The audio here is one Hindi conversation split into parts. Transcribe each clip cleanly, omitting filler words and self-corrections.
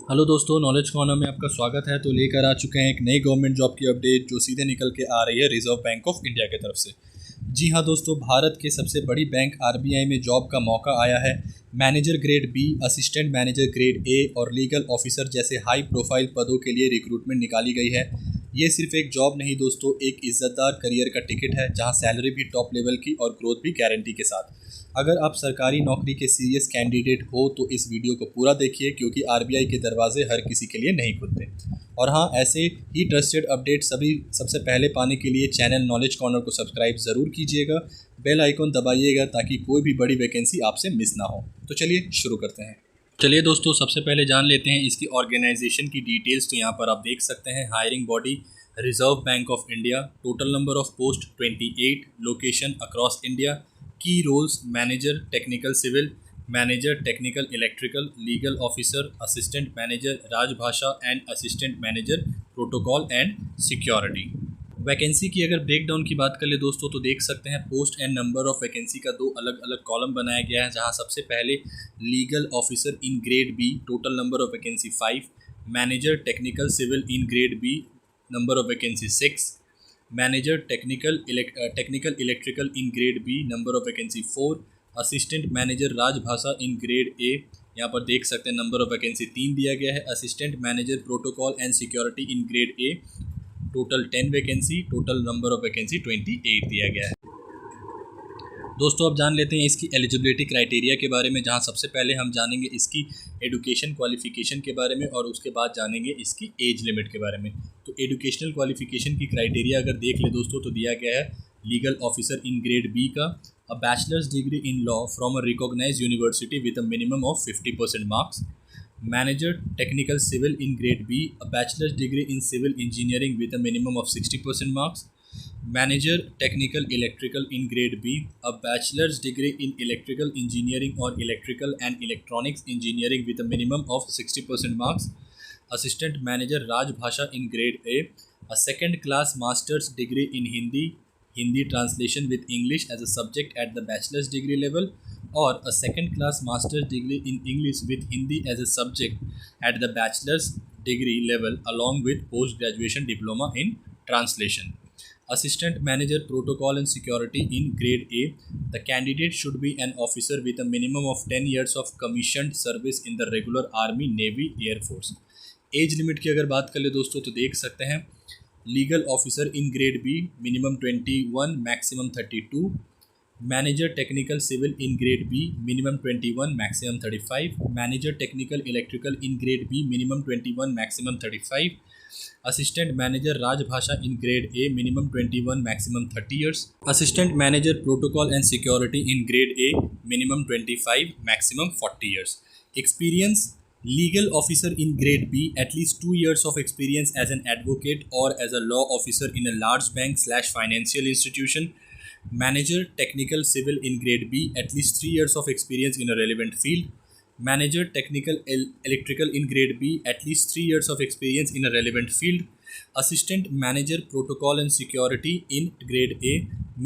हेलो दोस्तों, नॉलेज कॉर्नर में आपका स्वागत है। तो लेकर आ चुके हैं एक नई गवर्नमेंट जॉब की अपडेट जो सीधे निकल के आ रही है रिजर्व बैंक ऑफ इंडिया की तरफ से। जी हाँ दोस्तों, भारत के सबसे बड़ी बैंक आरबीआई में जॉब का मौका आया है। Manager grade B, assistant manager grade A और लीगल ऑफिसर जैसे हाई प्रोफाइल पदों के लिए रिक्रूटमेंट निकाली गई है। ये सिर्फ एक जॉब नहीं दोस्तों, एक इज्जतदार करियर का टिकट है जहां सैलरी भी टॉप लेवल की और ग्रोथ भी गारंटी के साथ। अगर आप सरकारी नौकरी के सीरियस कैंडिडेट हो तो इस वीडियो को पूरा देखिए, क्योंकि आरबीआई के दरवाजे हर किसी के लिए नहीं खुलते। और हाँ, ऐसे ही ट्रस्टेड अपडेट सभी सबसे पहले पाने के लिए चैनल नॉलेज कॉर्नर को सब्सक्राइब ज़रूर कीजिएगा, बेल आइकॉन दबाइएगा ताकि कोई भी बड़ी वैकेंसी आपसे मिस ना हो। तो चलिए शुरू करते हैं। चलिए दोस्तों, सबसे पहले जान लेते हैं इसकी ऑर्गेनाइजेशन की डिटेल्स। तो यहाँ पर आप देख सकते हैं hiring body Reserve Bank of India, total number of post 28, location across India, key roles manager technical civil, manager technical electrical, legal officer, assistant manager Rajbhasha and assistant manager protocol and security. Vacancy की अगर ब्रेक डाउन की बात कर ले दोस्तों तो देख सकते हैं post and number of vacancy का दो अलग अलग कॉलम बनाया गया है, जहां सबसे पहले legal officer in grade B, total number of vacancy 5, manager technical civil in grade B, number of vacancy 6, manager technical electrical in grade B, number of vacancy 4, assistant manager राजभाषा इन ग्रेड ए, यहाँ पर देख सकते हैं नंबर ऑफ वैकेंसी 3 दिया गया है, assistant manager protocol and security in grade A, total 10 vacancy, total number of vacancy 28 दिया गया है। दोस्तों अब जान लेते हैं इसकी एलिजिबिलिटी क्राइटेरिया के बारे में, जहां सबसे पहले हम जानेंगे इसकी एजुकेशन क्वालिफिकेशन के बारे में और उसके बाद जानेंगे इसकी एज लिमिट के बारे में। तो एजुकेशनल क्वालिफिकेशन की क्राइटेरिया अगर देख ले दोस्तों तो दिया गया है legal officer in grade B का a bachelor's degree in law from a recognised university with a minimum of 50% marks, Manager Technical Civil in Grade B, a bachelor's degree in civil engineering with a minimum of 60% marks. Manager Technical Electrical in Grade B, a bachelor's degree in electrical engineering or electrical and electronics engineering with a minimum of 60% marks. Assistant Manager Rajbhasha in Grade A, a second class master's degree in Hindi translation with English as a subject at the bachelor's degree level, or a second class master's degree in English with Hindi as a subject at the bachelor's degree level along with post graduation diploma in translation. Assistant manager protocol and security in grade A, the candidate should be an officer with a minimum of 10 years of commissioned service in the regular army, navy, air force. Age limit की अगर बात कर ले दोस्तों तो देख सकते हैं legal officer in grade B minimum 21, maximum 32, manager technical civil in grade B minimum 21, maximum 35, manager technical electrical in grade B minimum 21, maximum 35, assistant manager राजभाषा in grade A minimum 21, maximum 30 years, assistant manager protocol and security in grade A minimum 25, maximum 40 years. Experience legal officer in grade B, at least 2 years of experience as an advocate or as a law officer in a large bank / financial institution. Manager technical civil in grade B, at least 3 years of experience in a relevant field. Manager technical electrical in grade B, at least 3 years of experience in a relevant field. Assistant manager protocol and security in grade A,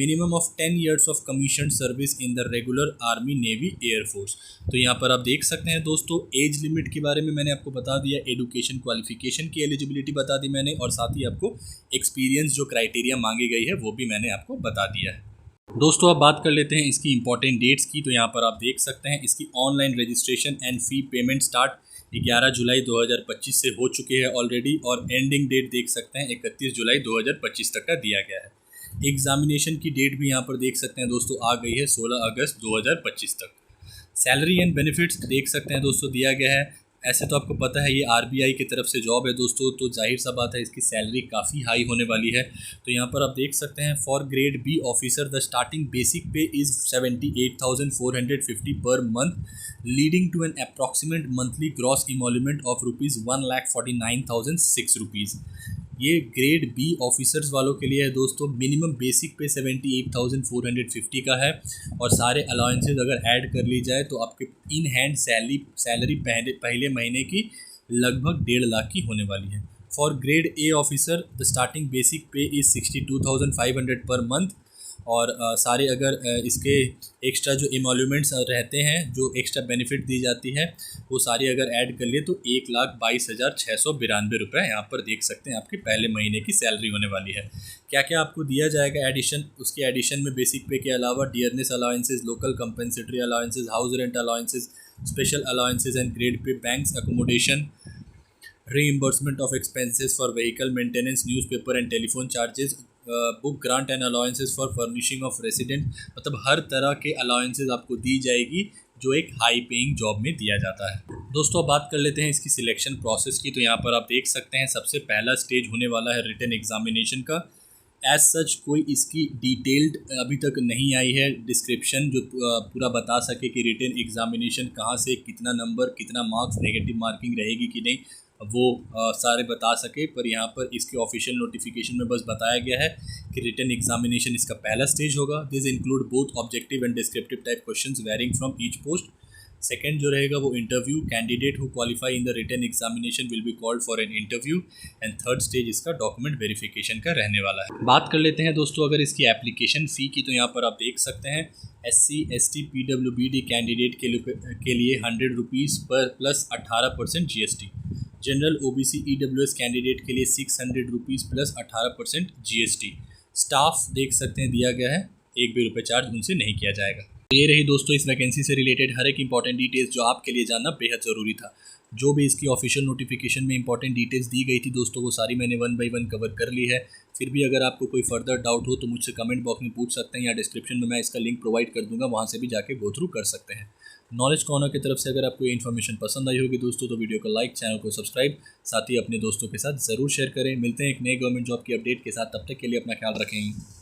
minimum of 10 years of commissioned service in the regular army, navy, air force. तो यहाँ पर आप देख सकते हैं दोस्तों एज लिमिट के बारे में मैंने आपको बता दिया, एजुकेशन क्वालिफिकेशन की एलिजिबिलिटी बता दी मैंने, और साथ ही आपको एक्सपीरियंस जो क्राइटेरिया मांगी गई है वो भी मैंने आपको बता दिया है। दोस्तों अब बात कर लेते हैं इसकी इंपॉर्टेंट डेट्स की। तो यहाँ पर आप देख सकते हैं इसकी online registration and fee payment start 11 जुलाई 2025 से हो चुकी है ऑलरेडी, और एंडिंग डेट देख सकते हैं 31 जुलाई 2025 तक का दिया गया है। एग्जामिनेशन की डेट भी यहाँ पर देख सकते हैं दोस्तों आ गई है 16 अगस्त 2025 तक। सैलरी एंड बेनिफिट्स देख सकते हैं दोस्तों दिया गया है। ऐसे तो आपको पता है ये आरबीआई की तरफ से जॉब है दोस्तों, तो जाहिर सा बात है इसकी सैलरी काफ़ी हाई होने वाली है। तो यहाँ पर आप देख सकते हैं for grade B officer the starting basic pay is 78,450 per month, leading to an approximate monthly gross emolument of ₹1,49,006 rupees. ये ग्रेड बी ऑफिसर्स वालों के लिए है दोस्तों। मिनिमम बेसिक पे 78,450 का है, और सारे अलाउंसेस अगर ऐड कर ली जाए तो आपके इन हैंड सैलरी पहले महीने की लगभग 1.5 लाख की होने वाली है। For grade A officer the starting basic pay is 62,500 per month, और सारे अगर इसके एक्स्ट्रा जो एमोल्यूमेंट्स रहते हैं, जो एक्स्ट्रा बेनिफिट दी जाती है, वो सारी अगर ऐड कर लिए तो 1,22,692 रुपये यहाँ पर देख सकते हैं आपके पहले महीने की सैलरी होने वाली है। क्या क्या आपको दिया जाएगा एडिशन, उसके एडिशन में बेसिक पे के अलावा dearness allowances, local compensatory allowances, house rent allowances, special allowances and grade pay, banks accommodation, reimbursement of expenses for vehicle maintenance, newspaper and telephone charges, book grant and allowances for furnishing of resident। मतलब हर तरह के अलाउंसेस आपको दी जाएगी जो एक हाई पेइंग जॉब में दिया जाता है। दोस्तों अब बात कर लेते हैं इसकी सिलेक्शन प्रोसेस की। तो यहाँ पर आप देख सकते हैं सबसे पहला स्टेज होने वाला है रिटन एग्जामिनेशन का। एज सच कोई इसकी डिटेल्ड अभी तक नहीं आई है डिस्क्रिप्शन जो पूरा बता सके कि रिटन एग्जामिनेशन कहाँ से कितना नंबर, कितना मार्क्स, नेगेटिव मार्किंग रहेगी कि नहीं, वो सारे बता सके। पर यहाँ पर इसके ऑफिशियल नोटिफिकेशन में बस बताया गया है कि रिटन एग्जामिनेशन इसका पहला स्टेज होगा। This include both objective and descriptive type questions varying from each post. Second जो रहेगा वो interview, candidate who qualify in the written examination will be called for an interview. And third stage इसका डॉक्यूमेंट वेरिफिकेशन का रहने वाला है। बात कर लेते हैं दोस्तों अगर इसकी एप्लीकेशन फ़ी की, तो यहाँ पर आप देख सकते हैं SC ST PWBD कैंडिडेट के लिए 100 रुपीज़ पर plus 18% GST। General OBC EWS candidate के लिए 600 रुपीज़ प्लस 18% GST। स्टाफ देख सकते हैं दिया गया है, 1 भी रुपये चार्ज उनसे नहीं किया जाएगा। ये रही दोस्तों इस वैकेंसी से रिलेटेड हर एक इंपॉर्टेंट डिटेल्स जो आपके लिए जानना बेहद ज़रूरी था। जो भी इसकी ऑफिशियल नोटिफिकेशन में इंपॉर्टेंट डिटेल्स दी गई थी दोस्तों, वो सारी मैंने 1 बाय 1 कवर कर ली है। फिर भी अगर आपको कोई फर्दर डाउट हो तो मुझसे कमेंट बॉक्स में पूछ सकते हैं, या डिस्क्रिप्शन में मैं इसका लिंक प्रोवाइड कर दूंगा, वहाँ से भी जाके गो थ्रू कर सकते हैं। नॉलेज कॉर्नर की तरफ से अगर आपको ये इन्फॉर्मेशन पसंद आई होगी दोस्तों तो वीडियो को लाइक, चैनल को सब्सक्राइब, साथ ही अपने दोस्तों के साथ ज़रूर शेयर करें। मिलते हैं एक नए गवर्नमेंट जॉब की अपडेट के साथ, तब तक के लिए अपना ख्याल रखें।